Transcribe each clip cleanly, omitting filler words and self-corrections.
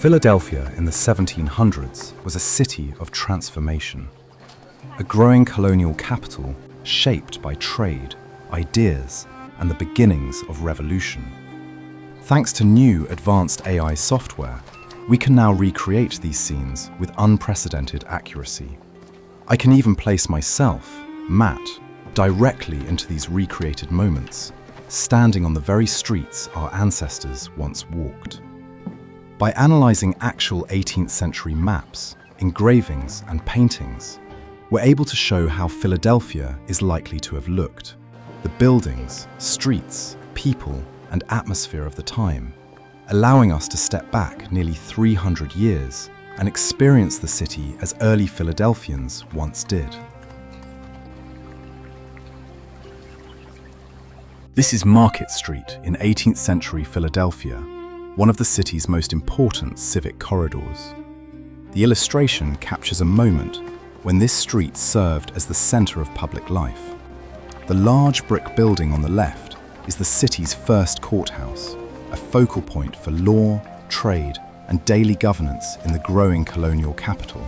Philadelphia in the 1700s was a city of transformation, a growing colonial capital shaped by trade, ideas, and the beginnings of revolution. Thanks to new advanced AI software, we can now recreate these scenes with unprecedented accuracy. I can even place myself, Matt, directly into these recreated moments, standing on the very streets our ancestors once walked. By analysing actual 18th century maps, engravings, and paintings, we're able to show how Philadelphia is likely to have looked. The buildings, streets, people, and atmosphere of the time, allowing us to step back nearly 300 years and experience the city as early Philadelphians once did. This is Market Street in 18th century Philadelphia, one of the city's most important civic corridors. The illustration captures a moment when this street served as the center of public life. The large brick building on the left is the city's first courthouse, a focal point for law, trade, and daily governance in the growing colonial capital.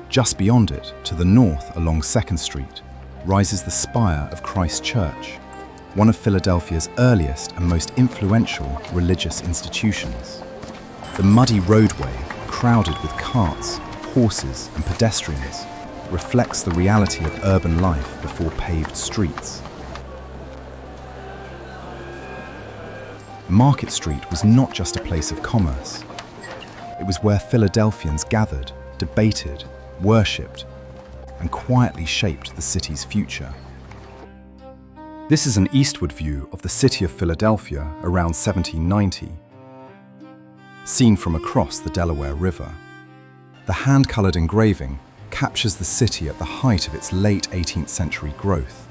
Just beyond it, to the north along 2nd Street, rises the spire of Christ Church, one of Philadelphia's earliest and most influential religious institutions. The muddy roadway, crowded with carts, horses, and pedestrians, reflects the reality of urban life before paved streets. Market Street was not just a place of commerce. It was where Philadelphians gathered, debated, worshipped, and quietly shaped the city's future. This is an eastward view of the city of Philadelphia around 1790, seen from across the Delaware River. The hand-colored engraving captures the city at the height of its late 18th century growth.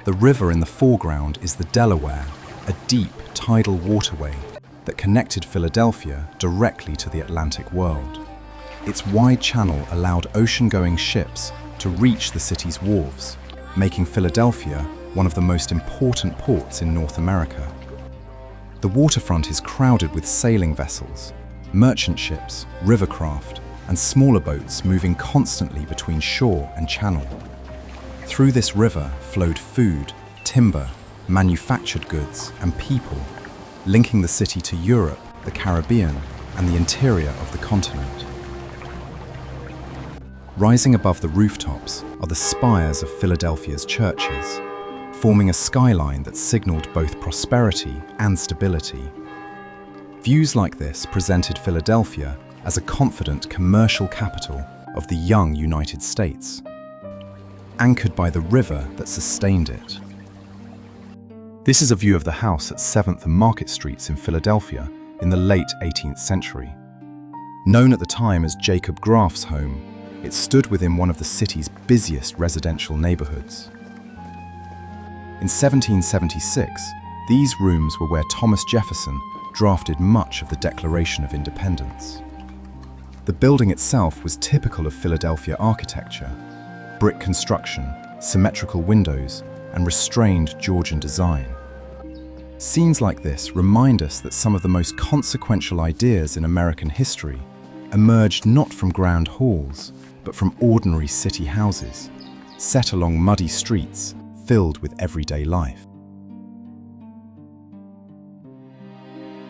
The river in the foreground is the Delaware, a deep tidal waterway that connected Philadelphia directly to the Atlantic world. Its wide channel allowed ocean-going ships to reach the city's wharves, making Philadelphia one of the most important ports in North America. The waterfront is crowded with sailing vessels, merchant ships, rivercraft, and smaller boats moving constantly between shore and channel. Through this river flowed food, timber, manufactured goods, and people, linking the city to Europe, the Caribbean, and the interior of the continent. Rising above the rooftops are the spires of Philadelphia's churches, forming a skyline that signaled both prosperity and stability. Views like this presented Philadelphia as a confident commercial capital of the young United States, anchored by the river that sustained it. This is a view of the house at 7th and Market Streets in Philadelphia in the late 18th century. Known at the time as Jacob Graf's home, it stood within one of the city's busiest residential neighborhoods. In 1776, these rooms were where Thomas Jefferson drafted much of the Declaration of Independence. The building itself was typical of Philadelphia architecture: brick construction, symmetrical windows, and restrained Georgian design. Scenes like this remind us that some of the most consequential ideas in American history emerged not from grand halls, but from ordinary city houses, set along muddy streets filled with everyday life.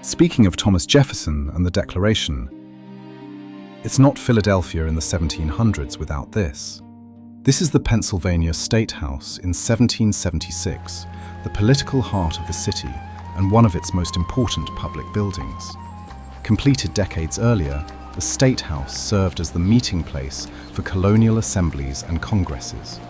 Speaking of Thomas Jefferson and the Declaration, it's not Philadelphia in the 1700s without this. This is the Pennsylvania State House in 1776, the political heart of the city and one of its most important public buildings. Completed decades earlier, the State House served as the meeting place for colonial assemblies and congresses.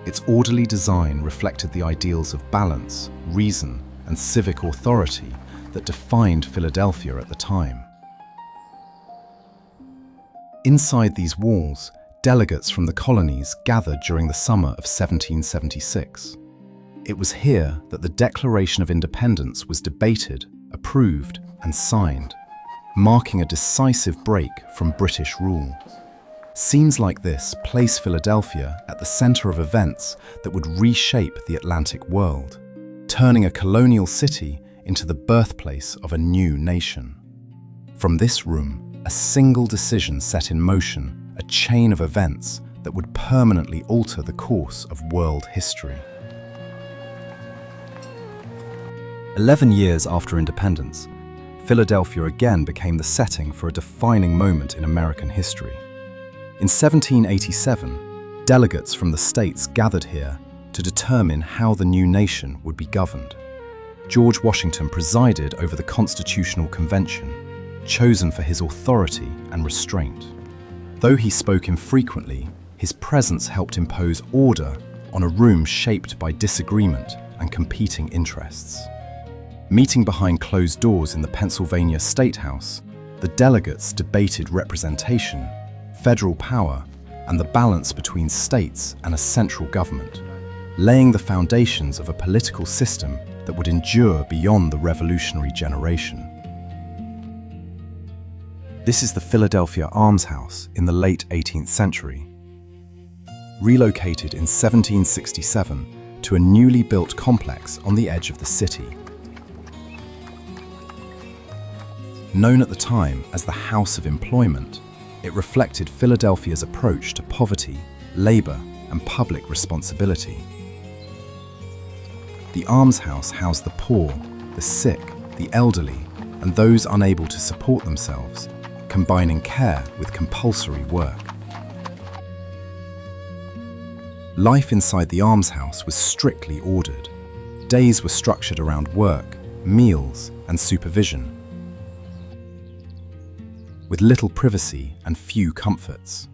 Its orderly design reflected the ideals of balance, reason, and civic authority that defined Philadelphia at the time. Inside these walls, delegates from the colonies gathered during the summer of 1776. It was here that the Declaration of Independence was debated, approved, and signed, marking a decisive break from British rule. Scenes like this place Philadelphia at the center of events that would reshape the Atlantic world, turning a colonial city into the birthplace of a new nation. From this room, a single decision set in motion a chain of events that would permanently alter the course of world history. 11 years after independence, Philadelphia again became the setting for a defining moment in American history. In 1787, delegates from the states gathered here to determine how the new nation would be governed. George Washington presided over the Constitutional Convention, chosen for his authority and restraint. Though he spoke infrequently, his presence helped impose order on a room shaped by disagreement and competing interests. Meeting behind closed doors in the Pennsylvania State House, the delegates debated representation, federal power, and the balance between states and a central government, laying the foundations of a political system that would endure beyond the Revolutionary generation. This is the Philadelphia Almshouse in the late 18th century. Relocated in 1767 to a newly built complex on the edge of the city. Known at the time as the House of Employment, it reflected Philadelphia's approach to poverty, labor, and public responsibility. The almshouse housed the poor, the sick, the elderly, and those unable to support themselves, combining care with compulsory work. Life inside the almshouse was strictly ordered. Days were structured around work, meals, and supervision, with little privacy and few comforts.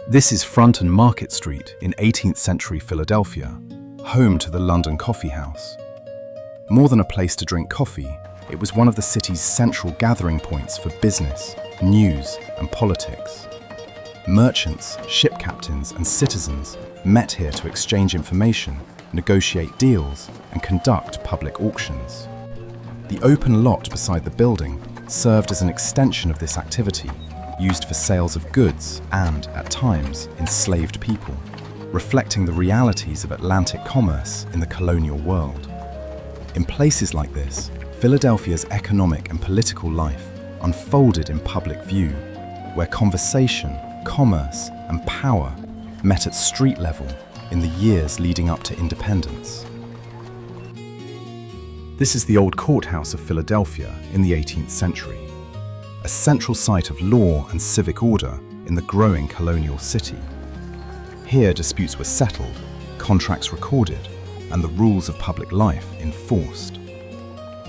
This is Front and Market Street in 18th century Philadelphia, home to the London Coffee House. More than a place to drink coffee, it was one of the city's central gathering points for business, news, and politics. Merchants, ship captains, and citizens met here to exchange information, negotiate deals, and conduct public auctions. The open lot beside the building served as an extension of this activity, used for sales of goods and, at times, enslaved people, reflecting the realities of Atlantic commerce in the colonial world. In places like this, Philadelphia's economic and political life unfolded in public view, where conversation, commerce, and power met at street level in the years leading up to independence. This is the old courthouse of Philadelphia in the 18th century, a central site of law and civic order in the growing colonial city. Here disputes were settled, contracts recorded, and the rules of public life enforced.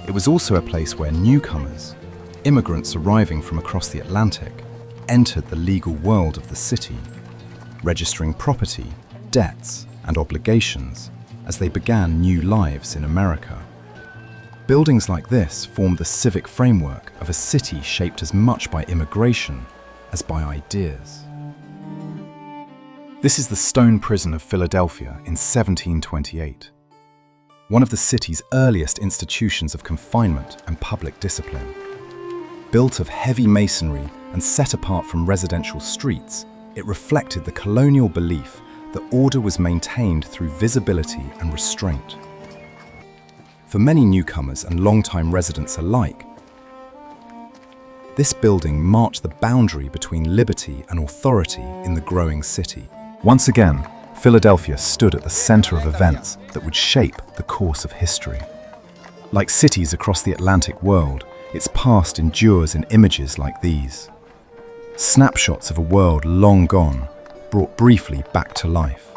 It was also a place where newcomers, immigrants arriving from across the Atlantic, entered the legal world of the city, registering property, debts, and obligations as they began new lives in America. Buildings like this formed the civic framework of a city shaped as much by immigration as by ideas. This is the stone prison of Philadelphia in 1728, one of the city's earliest institutions of confinement and public discipline. Built of heavy masonry and set apart from residential streets, it reflected the colonial belief that order was maintained through visibility and restraint. For many newcomers and long-time residents alike, this building marked the boundary between liberty and authority in the growing city. Once again, Philadelphia stood at the center of events that would shape the course of history. Like cities across the Atlantic world, its past endures in images like these. Snapshots of a world long gone, brought briefly back to life.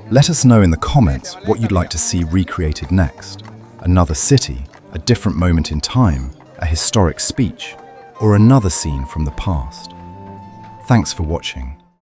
Let us know in the comments what you'd like to see recreated next. Another city, a different moment in time, a historic speech, or another scene from the past. Thanks for watching.